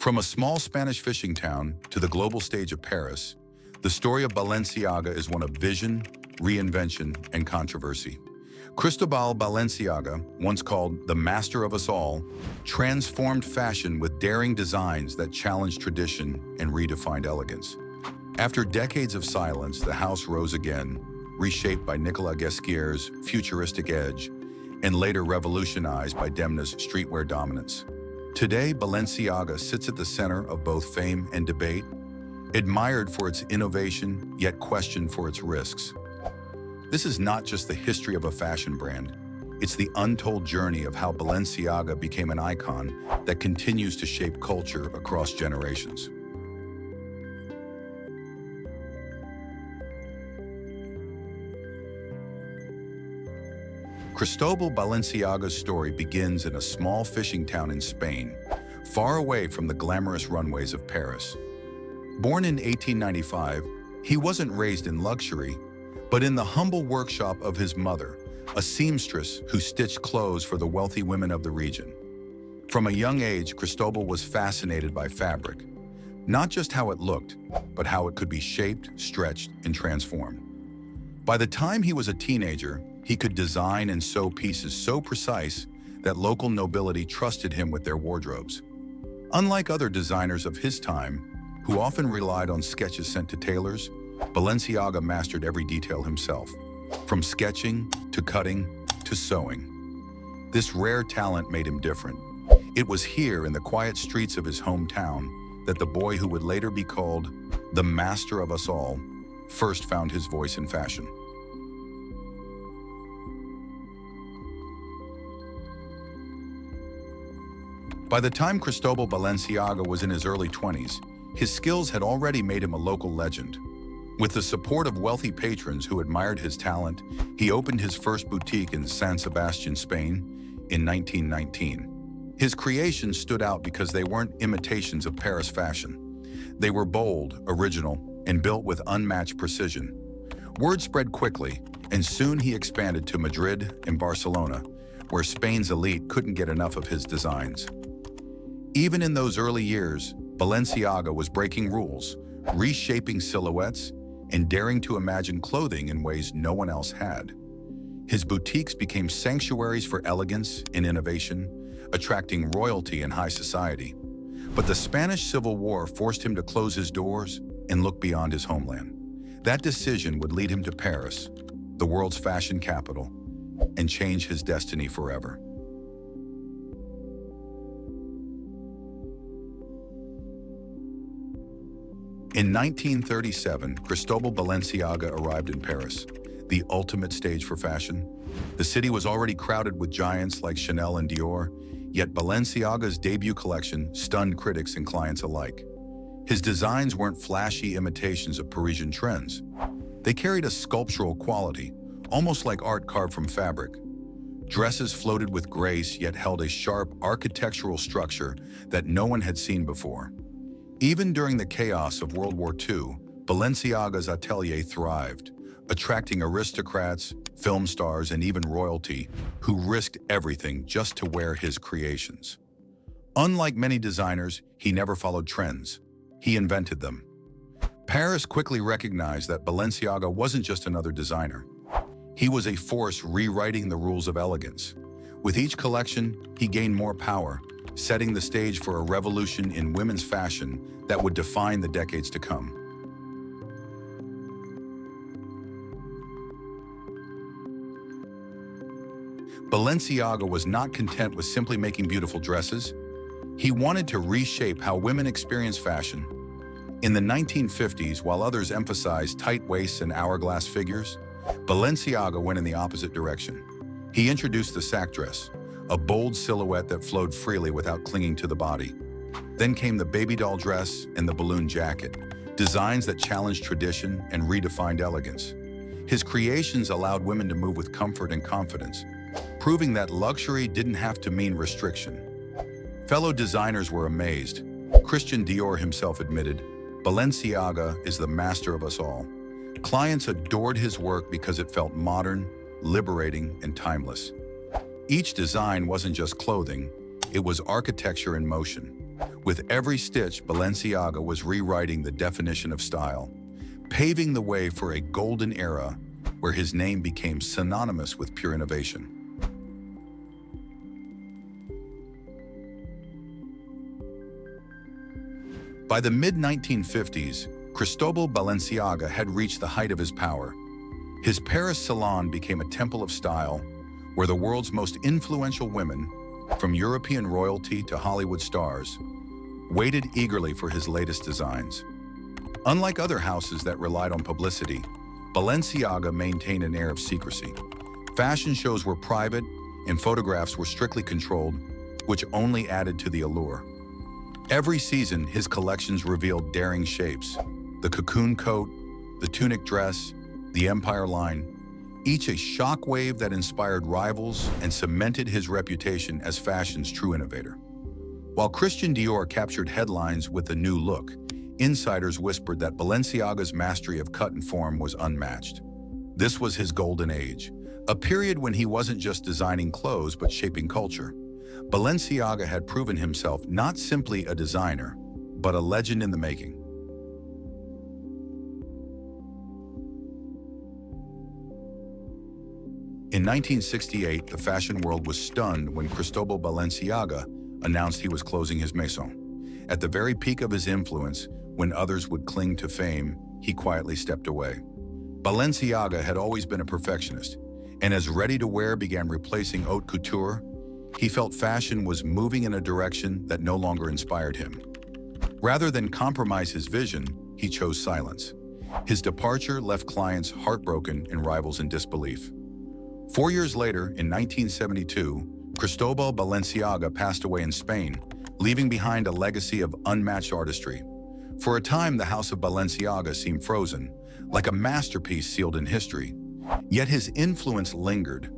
From a small Spanish fishing town to the global stage of Paris, the story of Balenciaga is one of vision, reinvention, and controversy. Cristóbal Balenciaga, once called the master of us all, transformed fashion with daring designs that challenged tradition and redefined elegance. After decades of silence, the house rose again, reshaped by Nicolas Ghesquière's futuristic edge, and later revolutionized by Demna's streetwear dominance. Today, Balenciaga sits at the center of both fame and debate, admired for its innovation, yet questioned for its risks. This is not just the history of a fashion brand. It's the untold journey of how Balenciaga became an icon that continues to shape culture across generations. Cristóbal Balenciaga's story begins in a small fishing town in Spain, far away from the glamorous runways of Paris. Born in 1895, he wasn't raised in luxury, but in the humble workshop of his mother, a seamstress who stitched clothes for the wealthy women of the region. From a young age, Cristóbal was fascinated by fabric, not just how it looked, but how it could be shaped, stretched, and transformed. By the time he was a teenager, he could design and sew pieces so precise that local nobility trusted him with their wardrobes. Unlike other designers of his time, who often relied on sketches sent to tailors, Balenciaga mastered every detail himself, from sketching to cutting to sewing. This rare talent made him different. It was here in the quiet streets of his hometown that the boy who would later be called the master of us all first found his voice in fashion. By the time Cristóbal Balenciaga was in his early 20s, his skills had already made him a local legend. With the support of wealthy patrons who admired his talent, he opened his first boutique in San Sebastian, Spain, in 1919. His creations stood out because they weren't imitations of Paris fashion. They were bold, original, and built with unmatched precision. Word spread quickly, and soon he expanded to Madrid and Barcelona, where Spain's elite couldn't get enough of his designs. Even in those early years, Balenciaga was breaking rules, reshaping silhouettes, and daring to imagine clothing in ways no one else had. His boutiques became sanctuaries for elegance and innovation, attracting royalty and high society. But the Spanish Civil War forced him to close his doors and look beyond his homeland. That decision would lead him to Paris, the world's fashion capital, and change his destiny forever. In 1937, Cristóbal Balenciaga arrived in Paris, the ultimate stage for fashion. The city was already crowded with giants like Chanel and Dior, yet Balenciaga's debut collection stunned critics and clients alike. His designs weren't flashy imitations of Parisian trends. They carried a sculptural quality, almost like art carved from fabric. Dresses floated with grace, yet held a sharp architectural structure that no one had seen before. Even during the chaos of World War II, Balenciaga's atelier thrived, attracting aristocrats, film stars, and even royalty who risked everything just to wear his creations. Unlike many designers, he never followed trends. He invented them. Paris quickly recognized that Balenciaga wasn't just another designer. He was a force rewriting the rules of elegance. With each collection, he gained more power, setting the stage for a revolution in women's fashion that would define the decades to come. Balenciaga was not content with simply making beautiful dresses. He wanted to reshape how women experience fashion. In the 1950s, while others emphasized tight waists and hourglass figures, Balenciaga went in the opposite direction. He introduced the sack dress, a bold silhouette that flowed freely without clinging to the body. Then came the baby doll dress and the balloon jacket, designs that challenged tradition and redefined elegance. His creations allowed women to move with comfort and confidence, proving that luxury didn't have to mean restriction. Fellow designers were amazed. Christian Dior himself admitted, "Balenciaga is the master of us all." Clients adored his work because it felt modern, liberating, and timeless. Each design wasn't just clothing, it was architecture in motion. With every stitch, Balenciaga was rewriting the definition of style, paving the way for a golden era where his name became synonymous with pure innovation. By the mid-1950s, Cristóbal Balenciaga had reached the height of his power. His Paris salon became a temple of style, where the world's most influential women, from European royalty to Hollywood stars, waited eagerly for his latest designs. Unlike other houses that relied on publicity, Balenciaga maintained an air of secrecy. Fashion shows were private, and photographs were strictly controlled, which only added to the allure. Every season, his collections revealed daring shapes: the cocoon coat, the tunic dress, the empire line, each a shockwave that inspired rivals and cemented his reputation as fashion's true innovator. While Christian Dior captured headlines with the new look, insiders whispered that Balenciaga's mastery of cut and form was unmatched. This was his golden age, a period when he wasn't just designing clothes but shaping culture. Balenciaga had proven himself not simply a designer, but a legend in the making. In 1968, the fashion world was stunned when Cristóbal Balenciaga announced he was closing his maison. At the very peak of his influence, when others would cling to fame, he quietly stepped away. Balenciaga had always been a perfectionist, and as ready-to-wear began replacing haute couture, he felt fashion was moving in a direction that no longer inspired him. Rather than compromise his vision, he chose silence. His departure left clients heartbroken and rivals in disbelief. 4 years later, in 1972, Cristóbal Balenciaga passed away in Spain, leaving behind a legacy of unmatched artistry. For a time, the house of Balenciaga seemed frozen, like a masterpiece sealed in history. Yet his influence lingered.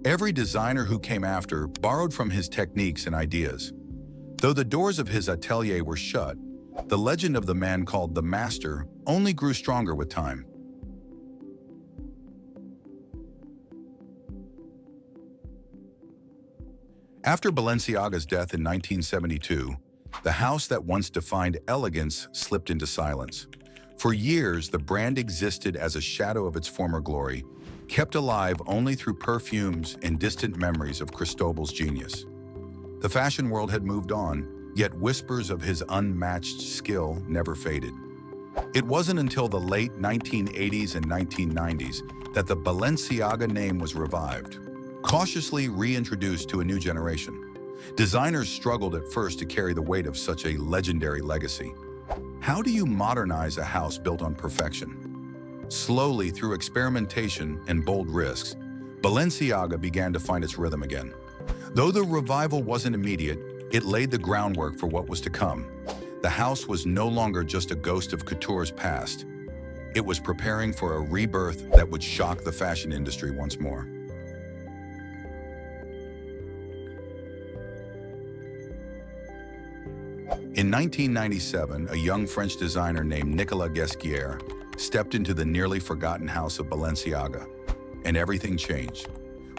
Every designer who came after borrowed from his techniques and ideas. Though the doors of his atelier were shut, the legend of the man called the Master only grew stronger with time. After Balenciaga's death in 1972, the house that once defined elegance slipped into silence. For years, the brand existed as a shadow of its former glory, kept alive only through perfumes and distant memories of Cristóbal's genius. The fashion world had moved on, yet whispers of his unmatched skill never faded. It wasn't until the late 1980s and 1990s that the Balenciaga name was revived, cautiously reintroduced to a new generation. Designers struggled at first to carry the weight of such a legendary legacy. How do you modernize a house built on perfection? Slowly, through experimentation and bold risks, Balenciaga began to find its rhythm again. Though the revival wasn't immediate, it laid the groundwork for what was to come. The house was no longer just a ghost of couture's past. It was preparing for a rebirth that would shock the fashion industry once more. In 1997, a young French designer named Nicolas Ghesquière stepped into the nearly forgotten house of Balenciaga, and everything changed.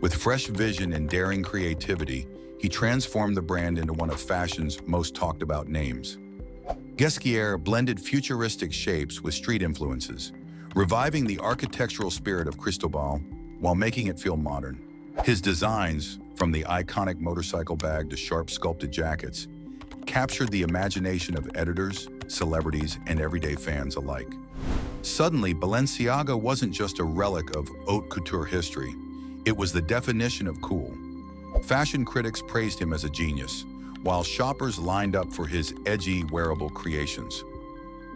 With fresh vision and daring creativity, he transformed the brand into one of fashion's most talked about names. Ghesquière blended futuristic shapes with street influences, reviving the architectural spirit of Cristóbal while making it feel modern. His designs, from the iconic motorcycle bag to sharp sculpted jackets, captured the imagination of editors, celebrities, and everyday fans alike. Suddenly, Balenciaga wasn't just a relic of haute couture history. It was the definition of cool. Fashion critics praised him as a genius, while shoppers lined up for his edgy, wearable creations.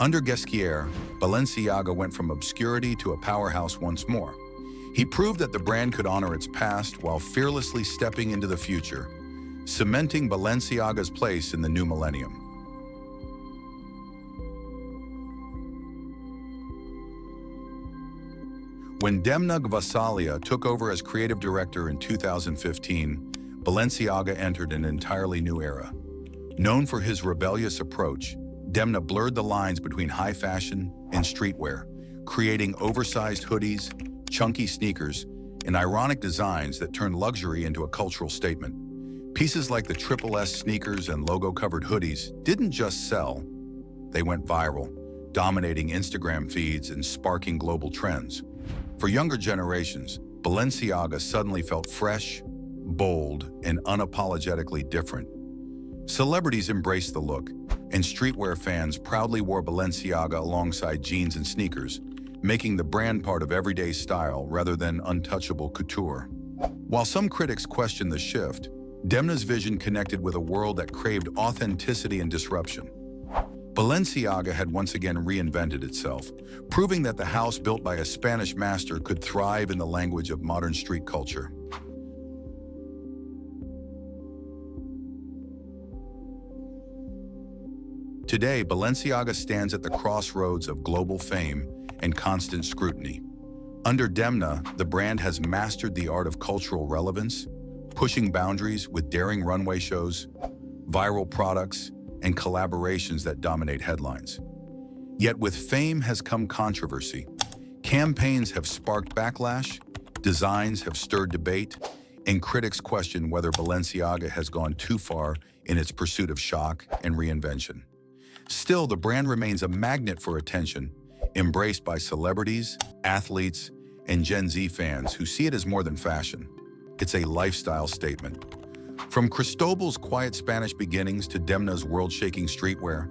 Under Ghesquière, Balenciaga went from obscurity to a powerhouse once more. He proved that the brand could honor its past while fearlessly stepping into the future, cementing Balenciaga's place in the new millennium. When Demna Gvasalia took over as creative director in 2015, Balenciaga entered an entirely new era. Known for his rebellious approach, Demna blurred the lines between high fashion and streetwear, creating oversized hoodies, chunky sneakers, and ironic designs that turned luxury into a cultural statement. Pieces like the Triple S sneakers and logo-covered hoodies didn't just sell, they went viral, dominating Instagram feeds and sparking global trends. For younger generations, Balenciaga suddenly felt fresh, bold, and unapologetically different. Celebrities embraced the look, and streetwear fans proudly wore Balenciaga alongside jeans and sneakers, making the brand part of everyday style rather than untouchable couture. While some critics questioned the shift, Demna's vision connected with a world that craved authenticity and disruption. Balenciaga had once again reinvented itself, proving that the house built by a Spanish master could thrive in the language of modern street culture. Today, Balenciaga stands at the crossroads of global fame and constant scrutiny. Under Demna, the brand has mastered the art of cultural relevance, pushing boundaries with daring runway shows, viral products, and collaborations that dominate headlines. Yet with fame has come controversy. Campaigns have sparked backlash, designs have stirred debate, and critics question whether Balenciaga has gone too far in its pursuit of shock and reinvention. Still, the brand remains a magnet for attention, embraced by celebrities, athletes, and Gen Z fans who see it as more than fashion. It's a lifestyle statement. From Cristóbal's quiet Spanish beginnings to Demna's world-shaking streetwear,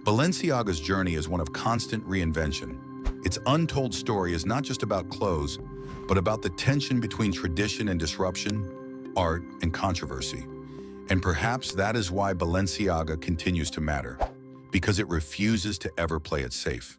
Balenciaga's journey is one of constant reinvention. Its untold story is not just about clothes, but about the tension between tradition and disruption, art and controversy. And perhaps that is why Balenciaga continues to matter, because it refuses to ever play it safe.